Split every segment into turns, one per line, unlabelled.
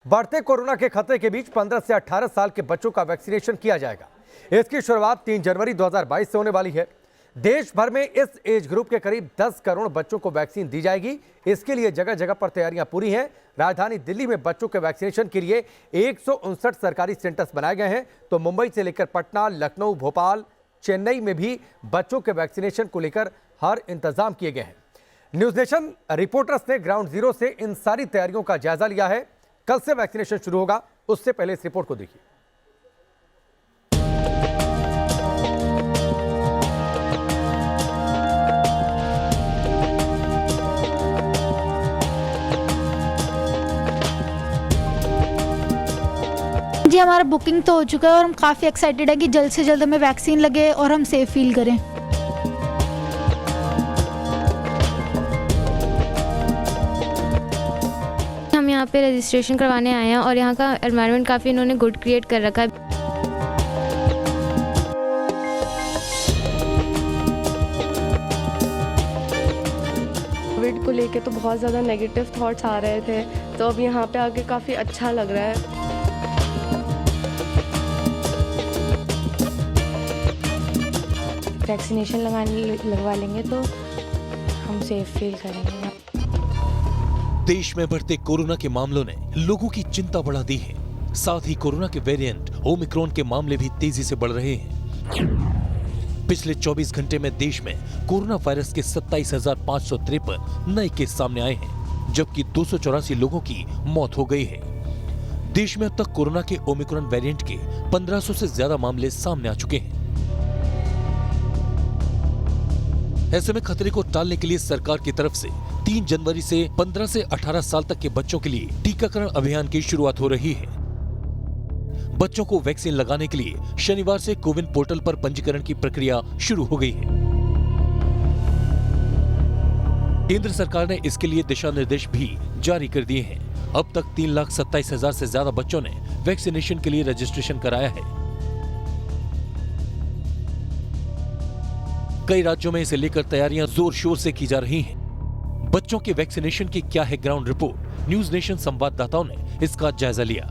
बढ़ते कोरोना के खतरे के बीच 15 से 18 साल के बच्चों का वैक्सीनेशन किया जाएगा। इसकी शुरुआत 3 जनवरी 2022 से होने वाली है। देश भर में इस एज ग्रुप के करीब 10 करोड़ बच्चों को वैक्सीन दी जाएगी। इसके लिए जगह जगह पर तैयारियां पूरी हैं। राजधानी दिल्ली में बच्चों के वैक्सीनेशन के लिए 159 सरकारी सेंटर्स बनाए गए हैं, तो मुंबई से लेकर पटना, लखनऊ, भोपाल, चेन्नई में भी बच्चों के वैक्सीनेशन को लेकर हर इंतजाम किए गए हैं। न्यूज नेशन रिपोर्टर्स ने ग्राउंड जीरो से इन सारी तैयारियों का जायजा लिया है। कल से वैक्सीनेशन शुरू होगा, उससे पहले इस रिपोर्ट को देखिए।
जी हमारा बुकिंग तो हो चुका है और हम काफ़ी एक्साइटेड है कि जल्द से जल्द हमें वैक्सीन लगे और हम सेफ फील करें।
हम यहाँ पे रजिस्ट्रेशन करवाने आए हैं और यहाँ का एनवायरनमेंट काफ़ी इन्होंने गुड क्रिएट कर रखा है।
कोविड को लेके तो बहुत ज़्यादा नेगेटिव थॉट्स आ रहे थे, तो अब यहाँ पे आके काफ़ी अच्छा लग रहा है।
वैक्सीनेशन लगवा लेंगे तो हम सेफ फील करेंगे।
देश में बढ़ते कोरोना के मामलों ने लोगों की चिंता बढ़ा दी है। साथ ही कोरोना के वेरिएंट ओमिक्रॉन के मामले भी तेजी से बढ़ रहे हैं। पिछले 24 घंटे में देश में कोरोना वायरस के 27,553 नए केस सामने आए हैं, जबकि 284 लोगों की मौत हो गई है। देश में अब तक कोरोना के ओमिक्रॉन वेरिएंट के 1500 से ज्यादा मामले सामने आ चुके हैं। ऐसे में खतरे को टालने के लिए सरकार की तरफ से 3 जनवरी से 15 से 18 साल तक के बच्चों के लिए टीकाकरण अभियान की शुरुआत हो रही है। बच्चों को वैक्सीन लगाने के लिए शनिवार से कोविन पोर्टल पर पंजीकरण की प्रक्रिया शुरू हो गई है। केंद्र सरकार ने इसके लिए दिशा निर्देश भी जारी कर दिए हैं। अब तक 3,27,000 से ज्यादा बच्चों ने वैक्सीनेशन के लिए रजिस्ट्रेशन कराया है। कई राज्यों में इसे लेकर तैयारियां जोर शोर से की जा रही हैं। बच्चों के वैक्सीनेशन की क्या है ग्राउंड रिपोर्ट? न्यूज नेशन संवाददाताओं ने इसका जायजा लिया।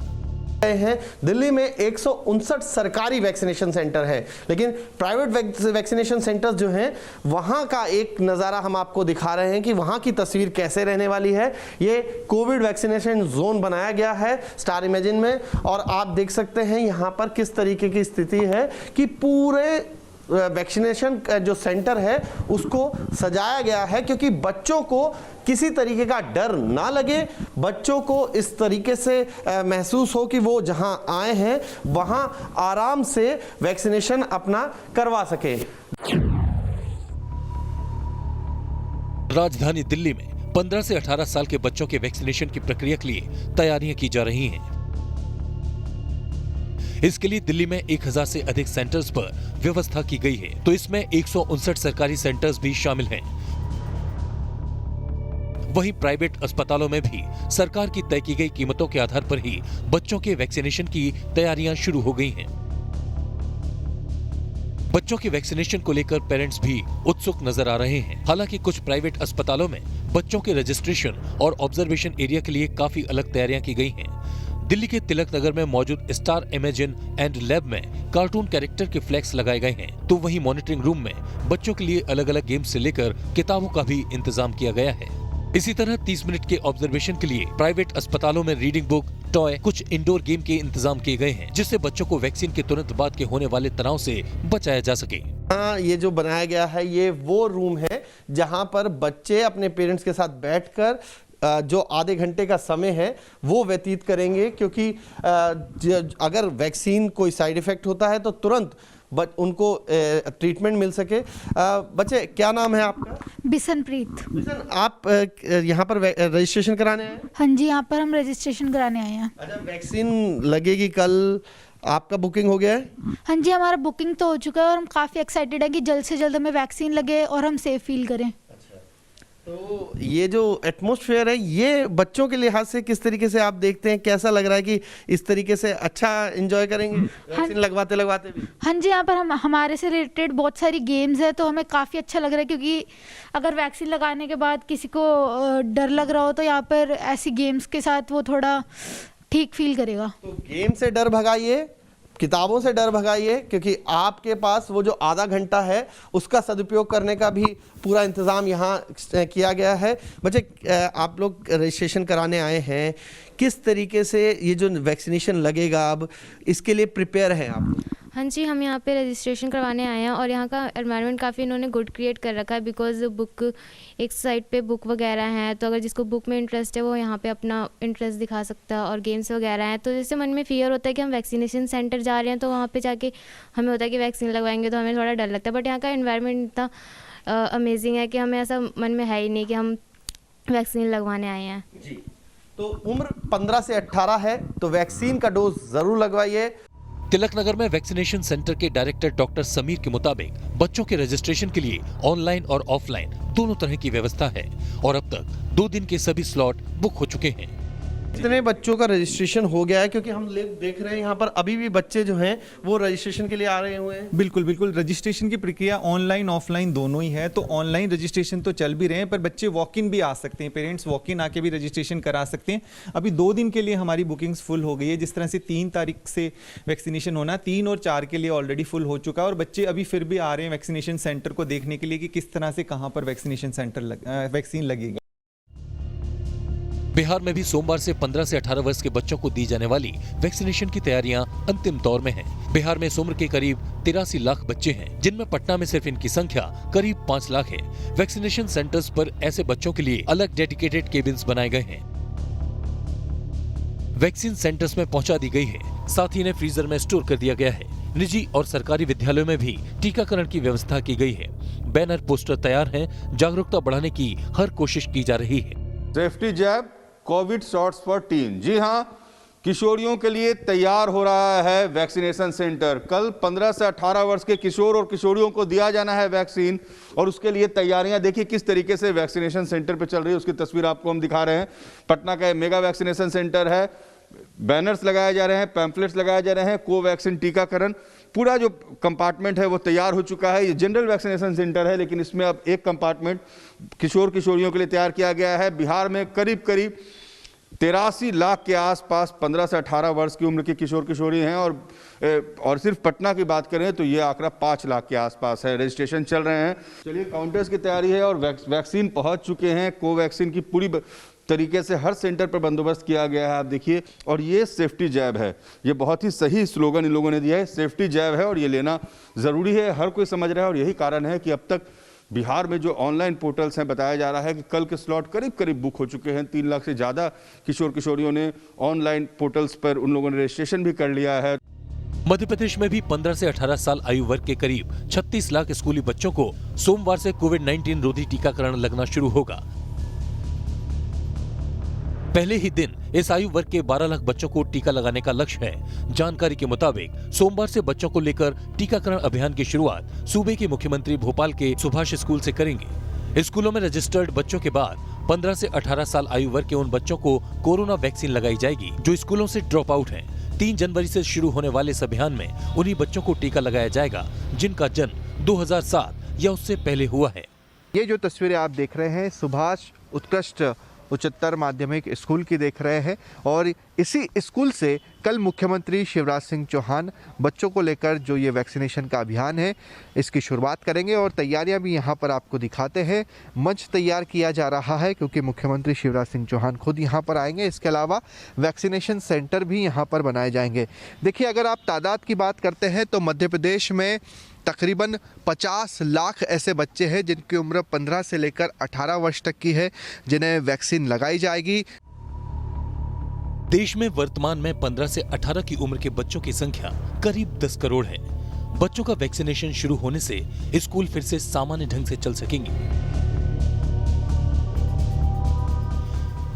दिल्ली में 159 सरकारी वैक्सीनेशन सेंटर है, लेकिन प्राइवेट वैक्सीनेशन सेंटर्स जो हैं वहां का एक नज़ारा हम आपको दिखा रहे हैं कि वहां की तस्वीर कैसे रहने वाली है। ये कोविड वैक्सीनेशन जोन बनाया गया है स्टार इमेजिन में, और आप देख सकते हैं यहां पर किस तरीके की स्थिति है कि पूरे वैक्सीनेशन जो सेंटर है उसको सजाया गया है, क्योंकि बच्चों को किसी तरीके का डर ना लगे, बच्चों को इस तरीके से महसूस हो कि वो जहां आए हैं वहां आराम से वैक्सीनेशन अपना करवा सके।
राजधानी दिल्ली में 15 से 18 साल के बच्चों के वैक्सीनेशन की प्रक्रिया के लिए तैयारियां की जा रही हैं। इसके लिए दिल्ली में 1000 से अधिक सेंटर्स पर व्यवस्था की गई है, तो इसमें 159 सरकारी सेंटर्स भी शामिल हैं। वहीं प्राइवेट अस्पतालों में भी सरकार की तय की गई कीमतों के आधार पर ही बच्चों के वैक्सीनेशन की तैयारियां शुरू हो गई हैं। बच्चों के वैक्सीनेशन को लेकर पेरेंट्स भी उत्सुक नजर आ रहे हैं। हालांकि कुछ प्राइवेट अस्पतालों में बच्चों के रजिस्ट्रेशन और ऑब्जर्वेशन एरिया के लिए काफी अलग तैयारियां की गई हैं। दिल्ली के तिलक नगर में मौजूद स्टार इमेजिन एंड लैब में कार्टून कैरेक्टर के फ्लैक्स लगाए गए हैं, तो वहीं मॉनिटरिंग रूम में बच्चों के लिए अलग अलग गेम्स से लेकर किताबों का भी इंतजाम किया गया है। इसी तरह 30 मिनट के ऑब्जर्वेशन के लिए प्राइवेट अस्पतालों में रीडिंग बुक, टॉय, कुछ इंडोर गेम के इंतजाम किए गए हैं, जिससे बच्चों को वैक्सीन के तुरंत बाद के होने वाले तनाव से बचाया जा सके।
हाँ, ये जो बनाया गया है ये वो रूम है जहां पर बच्चे अपने पेरेंट्स के साथ बैठकर जो आधे घंटे का समय है वो व्यतीत करेंगे, क्योंकि अगर वैक्सीन कोई साइड इफेक्ट होता है तो तुरंत उनको ट्रीटमेंट मिल सके। बच्चे, क्या नाम है आपका?
बिशनप्रीत।
बिशन, आप यहाँ पर रजिस्ट्रेशन कराने आए हैं?
हाँ जी, यहाँ पर हम रजिस्ट्रेशन कराने आए हैं।
अच्छा, वैक्सीन लगेगी कल, आपका बुकिंग हो गया है?
हाँ जी, हमारा बुकिंग तो हो चुका है और हम काफ़ी एक्साइटेड है कि जल्द से जल्द हमें वैक्सीन लगे और हम सेफ फील करें।
तो ये जो एटमॉस्फेयर है ये बच्चों के लिहाज से किस तरीके से आप देखते हैं? कैसा लग रहा है कि इस तरीके से अच्छा एंजॉय करेंगे वैक्सीन लगवाते भी?
हाँ जी, यहाँ पर हमारे से रिलेटेड बहुत सारी गेम्स है, तो हमें काफ़ी अच्छा लग रहा है, क्योंकि अगर वैक्सीन लगाने के बाद किसी को डर लग रहा हो तो यहाँ पर ऐसी गेम्स के साथ वो थोड़ा ठीक फील करेगा।
तो गेम से डर भगाइए, किताबों से डर भगाइए, क्योंकि आपके पास वो जो आधा घंटा है उसका सदुपयोग करने का भी पूरा इंतज़ाम यहाँ किया गया है। बच्चे, आप लोग रजिस्ट्रेशन कराने आए हैं, किस तरीके से ये जो वैक्सीनेशन लगेगा अब इसके लिए प्रिपेयर हैं आप?
हाँ जी, हम यहाँ पे रजिस्ट्रेशन करवाने आए हैं और यहाँ का एनवायरनमेंट काफ़ी इन्होंने गुड क्रिएट कर रखा है, बिकॉज बुक एक साइड पे बुक वगैरह हैं, तो अगर जिसको बुक में इंटरेस्ट है वो यहाँ पे अपना इंटरेस्ट दिखा सकता है, और गेम्स वगैरह हैं। तो जैसे मन में फियर होता है कि हम वैक्सीनेशन सेंटर जा रहे हैं तो वहाँ पे जाके हमें होता है कि वैक्सीन लगवाएंगे, तो हमें थोड़ा डर लगता है। बट यहाँ का एनवायरनमेंट इतना अमेजिंग है कि हमें ऐसा मन में है ही नहीं कि हम वैक्सीन लगवाने आए हैं।
जी, तो उम्र 15 से 18 है तो वैक्सीन का डोज ज़रूर लगवाइए।
तिलक नगर में वैक्सीनेशन सेंटर के डायरेक्टर डॉक्टर समीर के मुताबिक बच्चों के रजिस्ट्रेशन के लिए ऑनलाइन और ऑफलाइन दोनों तरह की व्यवस्था है और अब तक 2 दिन के सभी स्लॉट बुक हो चुके हैं।
कितने बच्चों का रजिस्ट्रेशन हो गया है? क्योंकि हम देख रहे हैं यहाँ पर अभी भी बच्चे जो हैं वो रजिस्ट्रेशन के लिए आ रहे हुए हैं।
बिल्कुल बिल्कुल, रजिस्ट्रेशन की प्रक्रिया ऑनलाइन ऑफलाइन दोनों ही है। तो ऑनलाइन रजिस्ट्रेशन तो चल भी रहे हैं, पर बच्चे वॉक इन भी आ सकते हैं, पेरेंट्स वॉक इन आके भी रजिस्ट्रेशन करा सकते हैं। अभी 2 दिन के लिए हमारी बुकिंग्स फुल हो गई है। जिस तरह से 3 तारीख से वैक्सीनेशन होना, 3 और 4 के लिए ऑलरेडी फुल हो चुका है, और बच्चे अभी फिर भी आ रहे हैं वैक्सीनेशन सेंटर को देखने के लिए कि किस तरह से कहाँ पर वैक्सीनेशन सेंटर वैक्सीन लगेगी।
बिहार में भी सोमवार से 15 से 18 वर्ष के बच्चों को दी जाने वाली वैक्सीनेशन की तैयारियां अंतिम दौर में हैं। बिहार में इस उम्र के करीब 83 लाख बच्चे हैं, जिनमें पटना में सिर्फ इनकी संख्या करीब 5 लाख है। वैक्सीनेशन सेंटर्स पर ऐसे बच्चों के लिए अलग डेडिकेटेड केबिन्स बनाए गए हैं। वैक्सीन सेंटर्स में पहुंचा दी गई है, साथ ही इन्हें फ्रीजर में स्टोर कर दिया गया है। निजी और सरकारी विद्यालयों में भी टीकाकरण की व्यवस्था की गई है। बैनर पोस्टर तैयार हैं, जागरूकता बढ़ाने की हर कोशिश की जा रही है।
Safety jab Covid shots for teen, जी हां, किशोरियों के लिए तैयार हो रहा है वैक्सीनेशन सेंटर। कल 15 से 18 वर्ष के किशोर और किशोरियों को दिया जाना है वैक्सीन, और उसके लिए तैयारियां देखिए किस तरीके से वैक्सीनेशन सेंटर पे चल रही है, उसकी तस्वीर आपको हम दिखा रहे हैं। पटना का मेगा वैक्सीनेशन सेंटर है, बैनर्स लगाए जा रहे हैं, पैम्फलेट्स लगाए जा रहे हैं, कोवैक्सीन टीकाकरण, पूरा जो कंपार्टमेंट है वो तैयार हो चुका है। ये जनरल वैक्सीनेशन सेंटर है, लेकिन इसमें अब एक कंपार्टमेंट किशोर किशोरियों के लिए तैयार किया गया है। बिहार में करीब 83 लाख के आसपास 15 से 18 वर्ष की उम्र के किशोर किशोरी हैं, और सिर्फ पटना की बात करें तो ये आंकड़ा 5 लाख के आसपास है। रजिस्ट्रेशन चल रहे हैं। चलिए, काउंटर्स की तैयारी है और वैक्सीन पहुंच चुके हैं। कोवैक्सीन की पूरी तरीके से हर सेंटर पर बंदोबस्त किया गया है, आप देखिए। और ये सेफ्टी जैब है, ये बहुत ही सही स्लोगन इन लोगों ने दिया है, सेफ्टी जैब है और ये लेना ज़रूरी है, हर कोई समझ रहा है। और यही कारण है कि अब तक बिहार में जो ऑनलाइन पोर्टल्स हैं, बताया जा रहा है कि कल के स्लॉट करीब करीब बुक हो चुके हैं। 3 लाख से ज़्यादा किशोर किशोरियों ने ऑनलाइन पोर्टल्स पर उन लोगों ने रजिस्ट्रेशन भी कर लिया है।
मध्य प्रदेश में भी 15 से 18 साल आयु वर्ग के करीब 36 लाख स्कूली बच्चों को सोमवार से कोविड-19 रोधी टीकाकरण लगना शुरू होगा। पहले ही दिन इस आयु वर्ग के 12 लाख बच्चों को टीका लगाने का लक्ष्य है। जानकारी के मुताबिक सोमवार से बच्चों को लेकर टीकाकरण अभियान की शुरुआत सूबे के मुख्यमंत्री भोपाल के सुभाष स्कूल से करेंगे। स्कूलों में रजिस्टर्ड बच्चों के बाद 15 से 18 साल आयु वर्ग के उन बच्चों को कोरोना वैक्सीन लगाई जाएगी जो स्कूलों से ड्रॉप आउट हैं। 3 जनवरी से शुरू होने वाले इस अभियान में उन्हीं बच्चों को टीका लगाया जाएगा जिनका जन्म 2007 या उससे पहले हुआ है।
ये जो तस्वीरें आप देख रहे हैं सुभाष उत्कृष्ट उच्चतर माध्यमिक स्कूल की देख रहे हैं, और इसी स्कूल से कल मुख्यमंत्री शिवराज सिंह चौहान बच्चों को लेकर जो ये वैक्सीनेशन का अभियान है इसकी शुरुआत करेंगे। और तैयारियां भी यहाँ पर आपको दिखाते हैं। मंच तैयार किया जा रहा है क्योंकि मुख्यमंत्री शिवराज सिंह चौहान खुद यहाँ पर आएंगे। इसके अलावा वैक्सीनेशन सेंटर भी यहाँ पर बनाए जाएंगे। देखिए, अगर आप तादाद की बात करते हैं तो मध्य प्रदेश में तकरीबन 50 लाख ऐसे बच्चे हैं जिनकी उम्र 15 से लेकर 18 वर्ष तक की है, जिन्हें वैक्सीन लगाई जाएगी।
देश में वर्तमान में 15 से 18 की उम्र के बच्चों की संख्या करीब 10 करोड़ है। बच्चों का वैक्सीनेशन शुरू होने से स्कूल फिर से सामान्य ढंग से चल सकेंगे।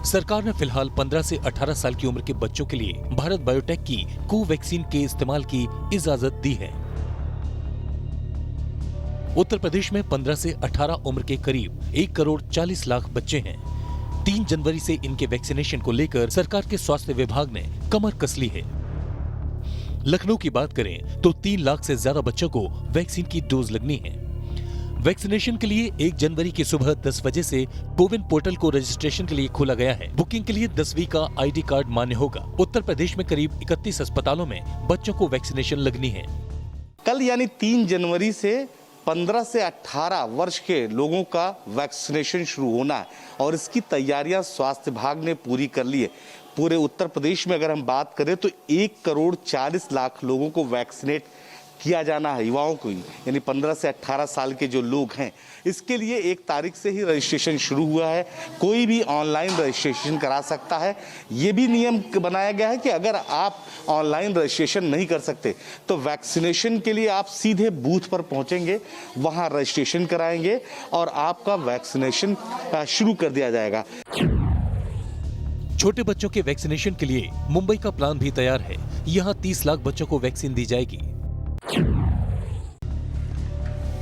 सरकार ने फिलहाल 15 से 18 साल की उम्र के बच्चों के लिए भारत बायोटेक की कोवैक्सीन के इस्तेमाल की इजाजत दी है। उत्तर प्रदेश में 15 से 18 उम्र के करीब 1 करोड़ 40 लाख बच्चे हैं। 3 जनवरी से इनके वैक्सीनेशन को लेकर सरकार के स्वास्थ्य विभाग ने कमर कस ली है। लखनऊ की बात करें तो 3 लाख से ज्यादा बच्चों को वैक्सीन की डोज लगनी है। वैक्सीनेशन के लिए 1 जनवरी की सुबह 10 बजे से कोविन पोर्टल को रजिस्ट्रेशन के लिए खोला गया है। बुकिंग के लिए 10वीं का ID कार्ड मान्य होगा। उत्तर प्रदेश में करीब 31 अस्पतालों में बच्चों को वैक्सीनेशन लगनी है।
कल यानी 3 जनवरी से 15 से 18 वर्ष के लोगों का वैक्सीनेशन शुरू होना है और इसकी तैयारियां स्वास्थ्य विभाग ने पूरी कर ली है। पूरे उत्तर प्रदेश में अगर हम बात करें तो 1,40,00,000 लोगों को वैक्सीनेट किया जाना है, युवाओं को ही, यानी 15 से 18 साल के जो लोग हैं। इसके लिए 1 तारीख से ही रजिस्ट्रेशन शुरू हुआ है। कोई भी ऑनलाइन रजिस्ट्रेशन करा सकता है। ये भी नियम बनाया गया है कि अगर आप ऑनलाइन रजिस्ट्रेशन नहीं कर सकते तो वैक्सीनेशन के लिए आप सीधे बूथ पर पहुंचेंगे, वहां रजिस्ट्रेशन कराएंगे और आपका वैक्सीनेशन शुरू कर दिया जाएगा।
छोटे बच्चों के वैक्सीनेशन के लिए मुंबई का प्लान भी तैयार है। यहाँ 30 लाख बच्चों को वैक्सीन दी जाएगी।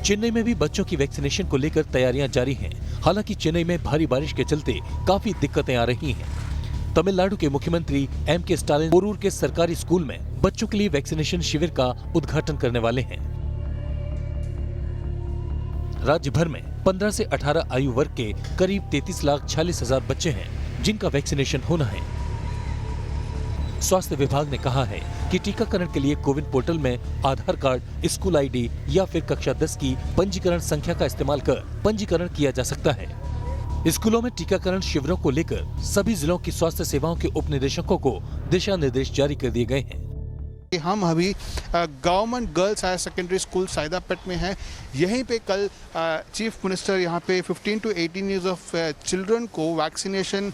चेन्नई में भी बच्चों की वैक्सीनेशन को लेकर तैयारियां जारी हैं। हालांकि चेन्नई में भारी बारिश के चलते काफी दिक्कतें आ रही हैं। तमिलनाडु के मुख्यमंत्री M.K. स्टालिन पोरूर के सरकारी स्कूल में बच्चों के लिए वैक्सीनेशन शिविर का उद्घाटन करने वाले हैं। राज्य भर में 15 से 18 आयु वर्ग के करीब 33,46,000 बच्चे हैं जिनका वैक्सीनेशन होना है। स्वास्थ्य विभाग ने कहा है कि टीकाकरण के लिए कोविन पोर्टल में आधार कार्ड, स्कूल ID या फिर कक्षा 10 की पंजीकरण संख्या का इस्तेमाल कर पंजीकरण किया जा सकता है। स्कूलों में टीकाकरण शिविरों को लेकर सभी जिलों की स्वास्थ्य सेवाओं के उपनिदेशकों को दिशा निर्देश जारी कर दिए गए हैं।
हम अभी government girls higher secondary school Saidapet में हैं। यहीं पे कल चीफ मिनिस्टर यहाँ पे 15 to 18 ईयर्स ऑफ चिल्ड्रन को वैक्सीनेशन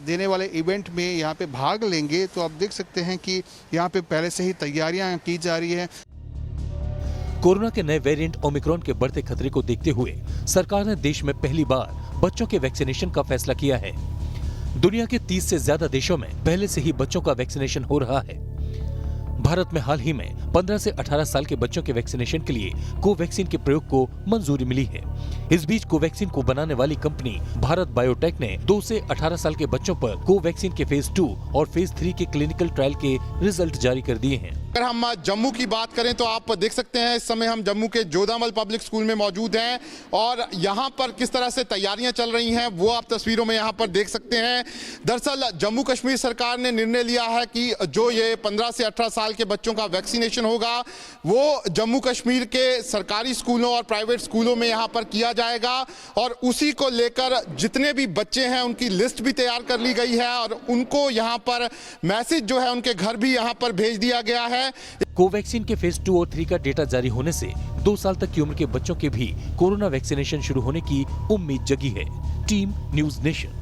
देने वाले इवेंट में यहाँ पे भाग लेंगे। तो आप देख सकते हैं कि यहाँ पे पहले से ही तैयारियां की जा रही है।
कोरोना के नए वेरिएंट ओमिक्रॉन के बढ़ते खतरे को देखते हुए सरकार ने देश में पहली बार बच्चों के वैक्सीनेशन का फैसला किया है। दुनिया के 30 से ज्यादा देशों में पहले से ही बच्चों का वैक्सीनेशन हो रहा है। भारत में हाल ही में 15 से 18 साल के बच्चों के वैक्सीनेशन के लिए कोवैक्सीन के प्रयोग को मंजूरी मिली है। इस बीच कोवैक्सीन को बनाने वाली कंपनी भारत बायोटेक ने 2 से 18 साल के बच्चों पर कोवैक्सीन के फेज 2 और फेज 3 के क्लिनिकल ट्रायल के रिजल्ट जारी कर दिए हैं।
अगर हम जम्मू की बात करें तो आप देख सकते हैं इस समय हम जम्मू के जोधामल पब्लिक स्कूल में मौजूद हैं और यहाँ पर किस तरह से तैयारियां चल रही हैं वो आप तस्वीरों में यहाँ पर देख सकते हैं। दरअसल जम्मू कश्मीर सरकार ने निर्णय लिया है कि जो ये 15 से 18 साल के बच्चों का वैक्सीनेशन होगा वो जम्मू कश्मीर के सरकारी स्कूलों और प्राइवेट स्कूलों में यहाँ पर किया जाएगा और उसी को लेकर जितने भी बच्चे हैं उनकी लिस्ट भी तैयार कर ली गई है और उनको यहाँ पर मैसेज जो है उनके घर भी यहाँ पर भेज दिया गया है।
कोवैक्सीन के फेज 2 और 3 का डेटा जारी होने से 2 साल तक की उम्र के बच्चों के भी कोरोना वैक्सीनेशन शुरू होने की उम्मीद जगी है। Team news nation.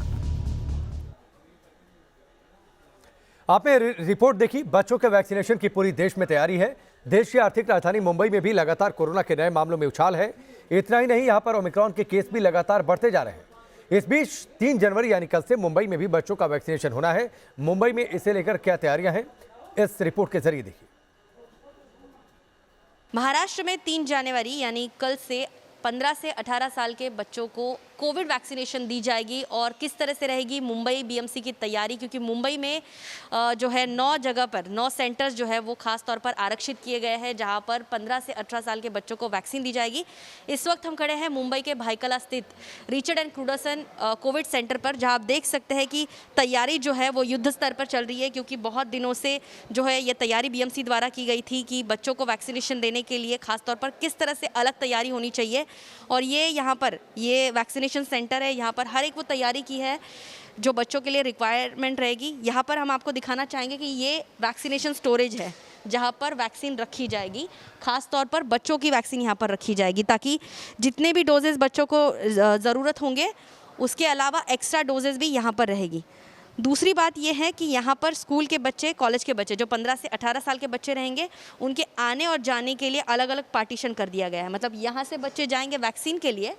आपने रिपोर्ट देखी। बच्चों के वैक्सीनेशन की पूरी देश में तैयारी है। देश की आर्थिक राजधानी मुंबई में भी लगातार कोरोना के नए मामलों में उछाल है। इतना ही नहीं, यहाँ पर ओमिक्रॉन के केस भी लगातार बढ़ते जा रहे हैं। इस बीच 3 जनवरी यानी कल से मुंबई में भी बच्चों का वैक्सीनेशन होना है। मुंबई में इसे लेकर क्या तैयारियां हैं, इस रिपोर्ट के जरिए देखिए।
महाराष्ट्र में 3 जनवरी यानी कल से 15 से 18 साल के बच्चों को कोविड वैक्सीनेशन दी जाएगी और किस तरह से रहेगी मुंबई बीएमसी की तैयारी, क्योंकि मुंबई में जो है 9 जगह पर 9 सेंटर्स जो है वो खास तौर पर आरक्षित किए गए हैं जहां पर 15 से 18 साल के बच्चों को वैक्सीन दी जाएगी। इस वक्त हम खड़े हैं मुंबई के भाईकला स्थित रिचर्ड एंड क्रूडसन कोविड सेंटर पर, जहां आप देख सकते हैं कि तैयारी जो है वो युद्ध स्तर पर चल रही है, क्योंकि बहुत दिनों से जो है ये तैयारी बीएमसी द्वारा की गई थी कि बच्चों को वैक्सीनेशन देने के लिए खासतौर पर किस तरह से अलग तैयारी होनी चाहिए। और ये यहाँ पर ये वैक्सीनेशन सेंटर है, यहाँ पर हर एक वो तैयारी की है जो बच्चों के लिए रिक्वायरमेंट रहेगी। यहाँ पर हम आपको दिखाना चाहेंगे कि ये वैक्सीनेशन स्टोरेज है जहाँ पर वैक्सीन रखी जाएगी। खास तौर पर बच्चों की वैक्सीन यहाँ पर रखी जाएगी ताकि जितने भी डोजेस बच्चों को ज़रूरत होंगे उसके अलावा एक्स्ट्रा डोजेस भी यहाँ पर रहेगी। दूसरी बात यह है कि यहाँ पर स्कूल के बच्चे, कॉलेज के बच्चे जो 15 से 18 साल के बच्चे रहेंगे उनके आने और जाने के लिए अलग अलग पार्टीशन कर दिया गया है। मतलब यहाँ से बच्चे जाएंगे वैक्सीन के लिए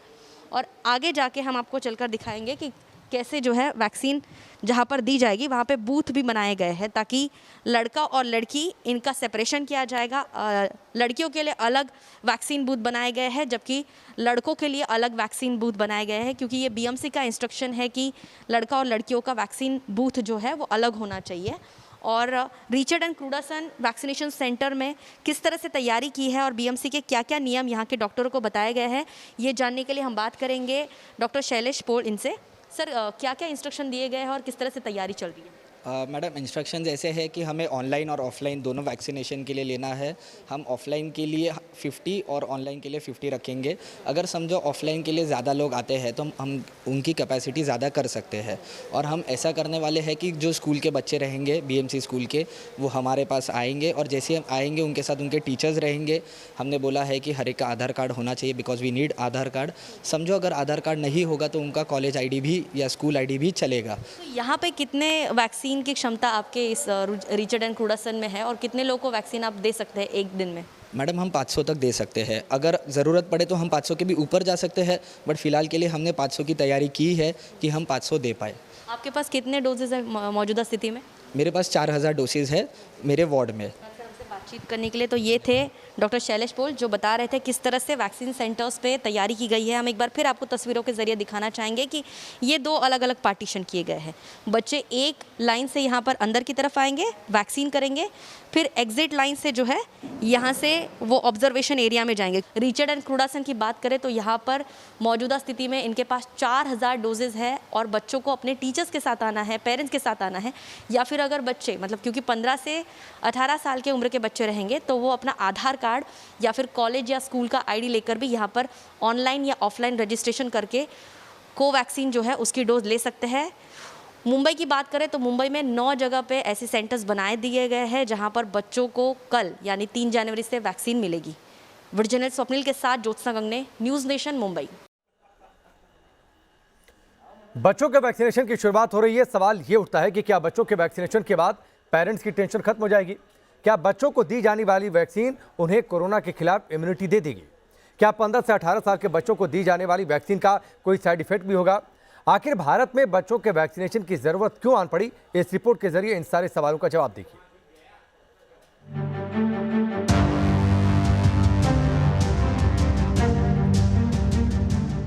और आगे जाके हम आपको चलकर दिखाएंगे कि कैसे जो है वैक्सीन जहाँ पर दी जाएगी वहाँ पे बूथ भी बनाए गए हैं ताकि लड़का और लड़की इनका सेपरेशन किया जाएगा। लड़कियों के लिए अलग वैक्सीन बूथ बनाए गए हैं जबकि लड़कों के लिए अलग वैक्सीन बूथ बनाए गए हैं, क्योंकि ये बीएमसी का इंस्ट्रक्शन है कि लड़का और लड़कियों का वैक्सीन बूथ जो है वो अलग होना चाहिए। और रिचर्ड एंड क्रूडासन वैक्सीनेशन सेंटर में किस तरह से तैयारी की है और बीएमसी के क्या क्या नियम यहाँ के डॉक्टरों को बताए गए हैं, ये जानने के लिए हम बात करेंगे डॉक्टर शैलेश पोल इनसे। सर, क्या क्या इंस्ट्रक्शन दिए गए हैं और किस तरह से तैयारी चल रही है?
मैडम, इंस्ट्रक्शंस ऐसे है कि हमें ऑनलाइन और ऑफलाइन दोनों वैक्सीनेशन के लिए लेना है। हम ऑफलाइन के लिए 50 और ऑनलाइन के लिए 50 रखेंगे। अगर समझो ऑफलाइन के लिए ज़्यादा लोग आते हैं तो हम उनकी कैपेसिटी ज़्यादा कर सकते हैं। और हम ऐसा करने वाले हैं कि जो स्कूल के बच्चे रहेंगे बीएमसी स्कूल के, वो हमारे पास आएंगे और जैसे हम आएंगे उनके साथ उनके टीचर्स रहेंगे। हमने बोला है कि हर एक का आधार कार्ड होना चाहिए, because we need Aadhaar card. समझो अगर आधार कार्ड नहीं होगा तो उनका कॉलेज ID भी या स्कूल ID भी चलेगा।
तो यहाँ पे कितने वैक्सीन की क्षमता आपके इस रिचर्ड एंड क्रूडासन में है और कितने लोगों को वैक्सीन आप दे सकते हैं एक दिन में?
मैडम, हम 500 तक दे सकते हैं। अगर ज़रूरत पड़े तो हम 500 के भी ऊपर जा सकते हैं, बट फिलहाल के लिए हमने 500 की तैयारी की है कि हम 500 दे पाए।
आपके पास कितने डोजेज है मौजूदा स्थिति में?
मेरे पास 4000 डोसेज है मेरे वार्ड में।
बातचीत करने के लिए तो ये थे डॉक्टर शैलेश पोल, जो बता रहे थे किस तरह से वैक्सीन सेंटर्स पे तैयारी की गई है। हम एक बार फिर आपको तस्वीरों के जरिए दिखाना चाहेंगे कि ये 2 अलग अलग पार्टीशन किए गए हैं। बच्चे एक लाइन से यहाँ पर अंदर की तरफ आएंगे, वैक्सीन करेंगे, फिर एग्जिट लाइन से जो है यहाँ से वो ऑब्जर्वेशन एरिया में जाएंगे। रिचर्ड एंड क्रूडासन की बात करें तो यहाँ पर मौजूदा स्थिति में इनके पास 4000 डोजेज है और बच्चों को अपने टीचर्स के साथ आना है, पेरेंट्स के साथ आना है, या फिर अगर बच्चे मतलब क्योंकि 15 से 18 साल के उम्र के बच्चे रहेंगे तो वो अपना आधार कार्ड या फिर कॉलेज या स्कूल का ID लेकर भी यहाँ पर ऑनलाइन या ऑफलाइन रजिस्ट्रेशन करके कोवैक्सीन जो है उसकी डोज ले सकते हैं। मुंबई की बात करें तो मुंबई में 9 जगह पे ऐसे सेंटर्स बनाए दिए गए हैं जहाँ पर बच्चों को कल यानी 3 जनवरी से वैक्सीन मिलेगी। वर्जिनल स्वप्निल के साथ ज्योत्सना गंगने, न्यूज़ नेशन, मुंबई।
बच्चों के वैक्सीनेशन की शुरुआत हो रही है। सवाल ये उठता है कि क्या बच्चों के वैक्सीनेशन के बाद पेरेंट्स की टेंशन खत्म हो जाएगी? क्या बच्चों को दी जाने वाली वैक्सीन उन्हें कोरोना के खिलाफ इम्यूनिटी दे देगी? क्या 15 से 18 साल के बच्चों को दी जाने वाली वैक्सीन का कोई साइड इफेक्ट भी होगा? आखिर भारत में बच्चों के वैक्सीनेशन की जरूरत क्यों आन पड़ी? इस रिपोर्ट के जरिए इन सारे सवालों का जवाब देखिए।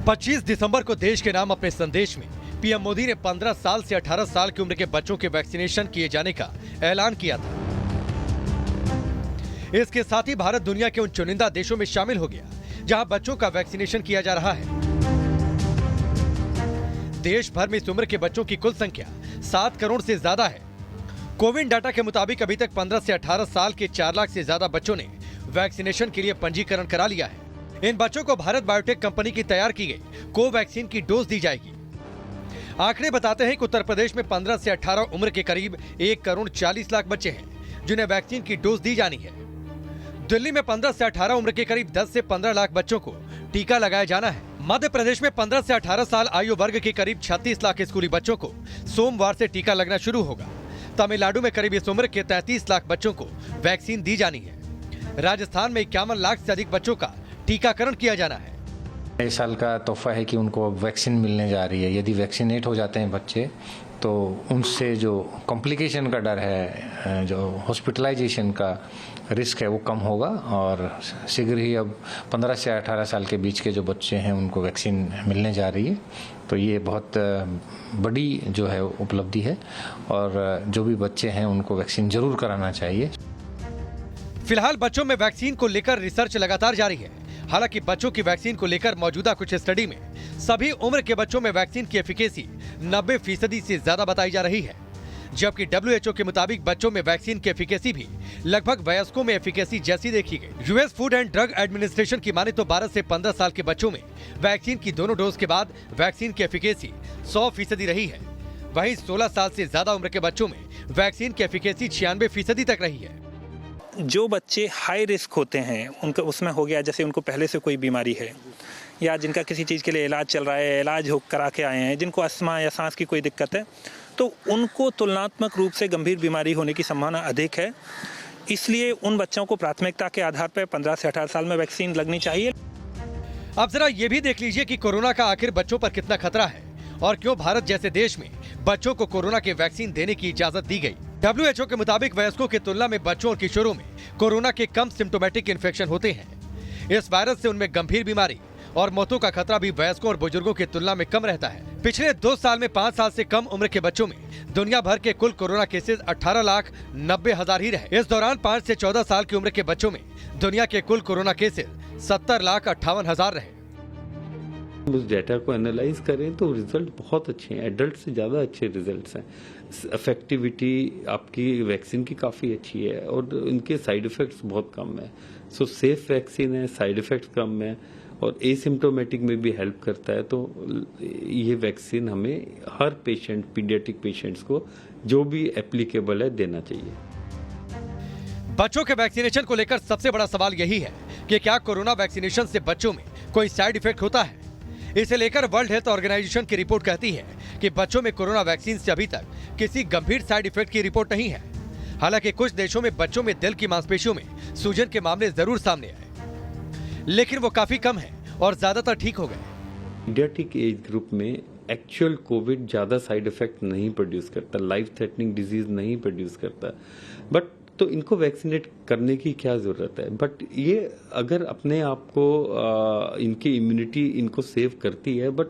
25 दिसंबर को देश के नाम अपने संदेश में पीएम मोदी ने 15 साल से 18 साल की उम्र के बच्चों के वैक्सीनेशन किए जाने का ऐलान किया था। इसके साथ ही भारत दुनिया के उन चुनिंदा देशों में शामिल हो गया जहां बच्चों का वैक्सीनेशन किया जा रहा है। देश भर में इस उम्र के बच्चों की कुल संख्या 7 करोड़ से ज्यादा है। कोविन डाटा के मुताबिक अभी तक 15 से 18 साल के 4 लाख से ज्यादा बच्चों ने वैक्सीनेशन के लिए पंजीकरण करा लिया है। इन बच्चों को भारत बायोटेक कंपनी की तैयार की गई कोवैक्सीन की डोज दी जाएगी। आंकड़े बताते हैं कि उत्तर प्रदेश में 15 से 18 उम्र के करीब 1 करोड़ 40 लाख बच्चे हैं जिन्हें वैक्सीन की डोज दी जानी है। दिल्ली में 15 से 18 उम्र के करीब 10 से 15 लाख बच्चों को टीका लगाया जाना है। मध्य प्रदेश में 15 से 18 साल आयु वर्ग के करीब 36 लाख स्कूली बच्चों को सोमवार से टीका लगना शुरू होगा। तमिलनाडु में करीब इस उम्र के 33 लाख बच्चों को वैक्सीन दी जानी है। राजस्थान में 51 लाख से अधिक बच्चों का टीकाकरण किया जाना है।
इस साल का तोहफा है कि उनको वैक्सीन मिलने जा रही है। यदि वैक्सीनेट हो जाते हैं बच्चे तो उनसे जो कॉम्प्लिकेशन का डर है, जो हॉस्पिटलाइजेशन का रिस्क है वो कम होगा और शीघ्र ही अब 15 से 18 साल के बीच के जो बच्चे हैं उनको वैक्सीन मिलने जा रही है। तो ये बहुत बड़ी जो है उपलब्धि है और जो भी बच्चे हैं उनको वैक्सीन जरूर कराना चाहिए।
फिलहाल बच्चों में वैक्सीन को लेकर रिसर्च लगातार जारी है। हालांकि बच्चों की वैक्सीन को लेकर मौजूदा कुछ स्टडी में सभी उम्र के बच्चों में वैक्सीन की एफिकेसी 90% से ज्यादा बताई जा रही है, जबकि WHO के मुताबिक बच्चों में वैक्सीन की एफिकेसी भी लगभग वयस्कों में एफिकेसी जैसी देखी गई। US food and drug administration की माने तो 12 से 15 साल के बच्चों में वैक्सीन की दोनों डोज के बाद वैक्सीन की एफिकेसी 100% रही है। वहीं 16 साल से ज्यादा उम्र के बच्चों में वैक्सीन की एफिकेसी 96% तक रही है।
जो बच्चे हाई रिस्क होते हैं उनका उसमें हो गया, जैसे उनको पहले से कोई बीमारी है या जिनका किसी चीज़ के लिए इलाज चल रहा है, इलाज हो करा के आए हैं, जिनको अस्थमा या सांस की कोई दिक्कत है, तो उनको तुलनात्मक रूप से गंभीर बीमारी होने की संभावना अधिक है। इसलिए उन बच्चों को प्राथमिकता के आधार पर 15 से 18 साल में वैक्सीन लगनी चाहिए।
अब जरा ये भी देख लीजिए कि कोरोना का आखिर बच्चों पर कितना खतरा है और क्यों भारत जैसे देश में बच्चों को कोरोना के वैक्सीन देने की इजाजत दी गई। WHO के मुताबिक वयस्कों की तुलना में बच्चों और किशोरों में कोरोना के कम सिम्टोमेटिक इन्फेक्शन होते हैं। इस वायरस से उनमें गंभीर बीमारी और मौतों का खतरा भी वयस्कों और बुजुर्गों की तुलना में कम रहता है। पिछले 2 साल में 5 साल से कम उम्र के बच्चों में दुनिया भर के कुल कोरोना केसेस 18,90,000 ही रहे। इस दौरान 5 से 14 साल की उम्र के बच्चों में दुनिया के कुल कोरोना केसेस 70,58,000 रहे।
उस डेटा को एनालाइज करें तो रिजल्ट बहुत अच्छे हैं, एडल्ट से ज़्यादा अच्छे रिजल्ट्स हैं। इफेक्टिविटी आपकी वैक्सीन की काफ़ी अच्छी है और इनके साइड इफ़ेक्ट्स बहुत कम है। सो सेफ वैक्सीन है, साइड इफ़ेक्ट्स कम है और एसिम्प्टोमेटिक में भी हेल्प करता है। तो ये वैक्सीन हमें हर पेशेंट, पीडियाट्रिक पेशेंट्स को जो भी एप्लीकेबल है देना चाहिए।
बच्चों के वैक्सीनेशन को लेकर सबसे बड़ा सवाल यही है कि क्या कोरोना वैक्सीनेशन से बच्चों में कोई साइड इफेक्ट होता है। इसे लेकर वर्ल्ड हेल्थ ऑर्गेनाइजेशन की रिपोर्ट कहती है कि बच्चों में कोरोना वैक्सीन से अभी तक किसी गंभीर साइड इफेक्ट की रिपोर्ट नहीं है। हालांकि कुछ देशों में बच्चों में दिल की मांसपेशियों में सूजन के मामले जरूर सामने आए, लेकिन वो काफी कम है और ज्यादातर ठीक हो गए।
पीडियाट्रिक एज ग्रुप में एक्चुअल कोविड ज़्यादा साइड इफेक्ट नहीं प्रोड्यूस करता, लाइफ थ्रेटनिंग डिजीज नहीं प्रोड्यूस करता। बट तो इनको वैक्सीनेट करने की क्या ज़रूरत है। बट ये अगर अपने आप को इनकी इम्यूनिटी इनको सेव करती है, बट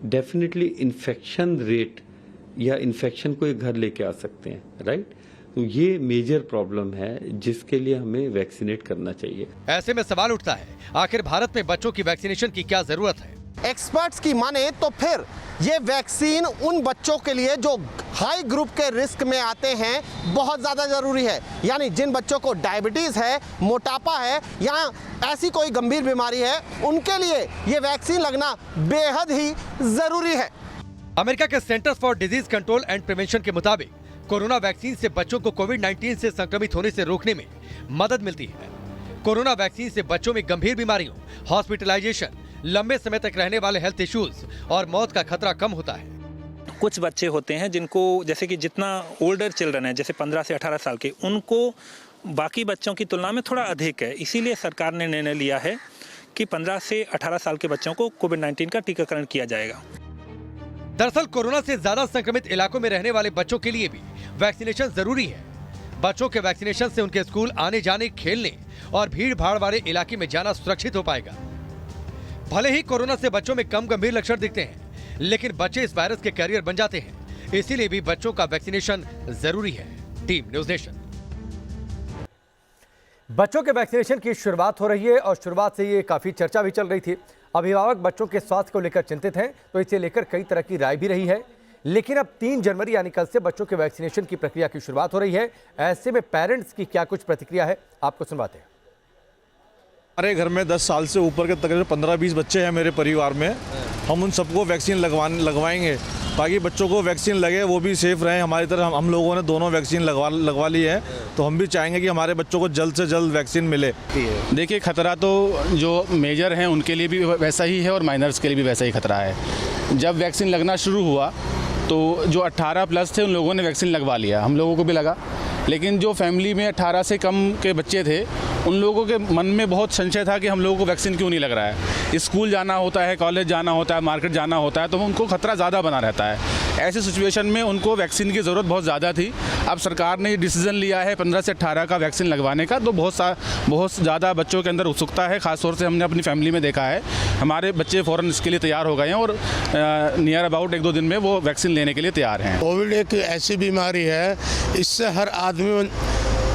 डेफिनेटली इन्फेक्शन रेट या इन्फेक्शन को ये घर लेके आ सकते हैं, राइट। तो ये मेजर प्रॉब्लम है जिसके लिए हमें वैक्सीनेट करना चाहिए।
ऐसे में सवाल उठता है, आखिर भारत में बच्चों की वैक्सीनेशन की क्या जरूरत है।
एक्सपर्ट्स की माने तो फिर ये वैक्सीन उन बच्चों के लिए जो हाई ग्रुप के रिस्क में आते हैं बहुत ज़्यादा ज़रूरी है। यानी जिन बच्चों को डायबिटीज़ है, मोटापा है या ऐसी कोई गंभीर बीमारी है, उनके लिए ये वैक्सीन लगना बेहद ही ज़रूरी है।
अमेरिका के centres for disease control and prevention के मुताबिक कोरोना वैक्सीन से बच्चों को कोविड-19 से संक्रमित होने से रोकने में मदद मिलती है। कोरोना वैक्सीन से बच्चों में गंभीर बीमारियों, हॉस्पिटलाइजेशन, लंबे समय तक रहने वाले हेल्थ इश्यूज और मौत का खतरा कम होता है।
कुछ बच्चे होते हैं जिनको, जैसे कि जितना ओल्डर चिल्ड्रन है, जैसे 15 से 18 साल के, उनको बाकी बच्चों की तुलना में थोड़ा अधिक है। इसीलिए सरकार ने निर्णय लिया है कि 15 से 18 साल के बच्चों को कोविड-19 का टीकाकरण किया जाएगा।
दरअसल कोरोना से ज्यादा संक्रमित इलाकों में रहने वाले बच्चों के लिए भी वैक्सीनेशन जरूरी है। बच्चों के वैक्सीनेशन से उनके स्कूल आने जाने, खेलने और भीड़ भाड़ वाले इलाके में जाना सुरक्षित हो पाएगा। भले ही कोरोना से बच्चों में कम गंभीर लक्षण दिखते हैं, लेकिन बच्चे इस वायरस के कैरियर बन जाते हैं। इसीलिए भी बच्चों का वैक्सीनेशन जरूरी है। Team news nation. बच्चों के वैक्सीनेशन की शुरुआत हो रही है और शुरुआत से ये काफी चर्चा भी चल रही थी। अभिभावक बच्चों के स्वास्थ्य को लेकर चिंतित हैं, तो इसे लेकर कई तरह की राय भी रही है। लेकिन अब 3 जनवरी यानी कल से बच्चों के वैक्सीनेशन की प्रक्रिया की शुरुआत हो रही है। ऐसे में पेरेंट्स की क्या कुछ प्रतिक्रिया है, आपको सुनवाते हैं।
हमारे घर में 10 साल से ऊपर के तकरीबन 15-20 बच्चे हैं मेरे परिवार में। हम उन सबको वैक्सीन लगवाएंगे ताकि बच्चों को वैक्सीन लगे, वो भी सेफ रहें। हमारी तरह हम लोगों ने दोनों वैक्सीन लगवा ली है, तो हम भी चाहेंगे कि हमारे बच्चों को जल्द से जल्द वैक्सीन मिले।
देखिए, खतरा तो जो मेजर हैं उनके लिए भी वैसा ही है और माइनर्स के लिए भी वैसा ही खतरा है। जब वैक्सीन लगना शुरू हुआ तो जो 18 प्लस थे उन लोगों ने वैक्सीन लगवा लिया, हम लोगों को भी लगा। लेकिन जो फैमिली में 18 से कम के बच्चे थे उन लोगों के मन में बहुत संशय था कि हम लोगों को वैक्सीन क्यों नहीं लग रहा है। स्कूल जाना होता है, कॉलेज जाना होता है, मार्केट जाना होता है, तो उनको खतरा ज़्यादा बना रहता है। ऐसी सिचुएशन में उनको वैक्सीन की ज़रूरत बहुत ज़्यादा थी। अब सरकार ने ये डिसीजन लिया है 15 से 18 का वैक्सीन लगवाने का, तो बहुत ज़्यादा बच्चों के अंदर उत्सुकता है। ख़ासतौर से हमने अपनी फैमिली में देखा है, हमारे बच्चे फ़ौरन इसके लिए तैयार हो गए हैं और नियर अबाउट 1-2 दिन में वो वैक्सीन लेने के लिए तैयार हैं।
कोविड एक ऐसी बीमारी है, इससे हर आदमी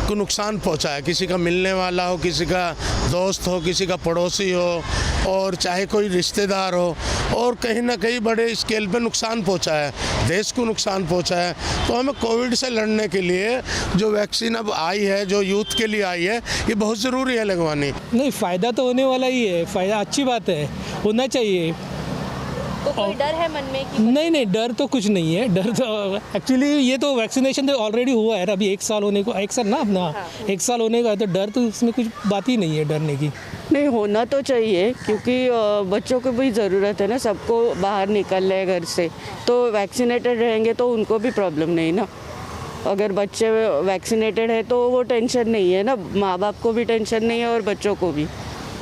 को नुकसान पहुंचा है। किसी का मिलने वाला हो, किसी का दोस्त हो, किसी का पड़ोसी हो, और चाहे कोई रिश्तेदार हो, और कहीं ना कहीं बड़े स्केल पे नुकसान पहुंचा है, देश को नुकसान पहुंचा है। तो हमें कोविड से लड़ने के लिए जो वैक्सीन अब आई है, जो यूथ के लिए आई है, ये बहुत ज़रूरी है लगवानी।
नहीं, फ़ायदा तो होने वाला ही है, फ़ायदा अच्छी बात है, होना चाहिए।
तो कोई डर है मन में कि
नहीं, डर तो कुछ नहीं है। डर तो एक्चुअली ये तो वैक्सीनेशन तो ऑलरेडी हुआ है, अभी 1 साल होने को, 1 साल ना अपना 1 साल होने का है, तो डर तो इसमें कुछ बात ही नहीं है डरने की।
नहीं, होना तो चाहिए क्योंकि बच्चों को भी ज़रूरत है ना, सबको बाहर निकल रहे घर से, तो वैक्सीनेटेड रहेंगे तो उनको भी प्रॉब्लम नहीं ना। अगर बच्चे वैक्सीनेटेड है तो वो टेंशन नहीं है ना, माँ बाप को भी टेंशन नहीं है और बच्चों को भी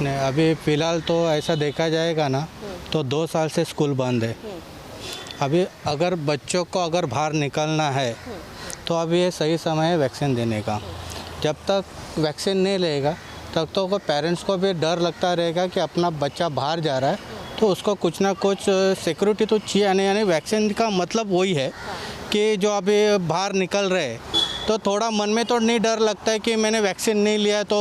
नहीं। अभी फ़िलहाल तो ऐसा देखा जाएगा ना तो 2 साल से स्कूल बंद है। अभी अगर बच्चों को अगर बाहर निकलना है तो अभी ये सही समय है वैक्सीन देने का। जब तक वैक्सीन नहीं लेगा तब तो पेरेंट्स को भी डर लगता रहेगा कि अपना बच्चा बाहर जा रहा है, तो उसको कुछ ना कुछ सिक्योरिटी तो चाहिए। यानी वैक्सीन का मतलब वही है कि जो अभी बाहर निकल रहे तो थोड़ा मन में तो नहीं डर लगता है कि मैंने वैक्सीन नहीं लिया तो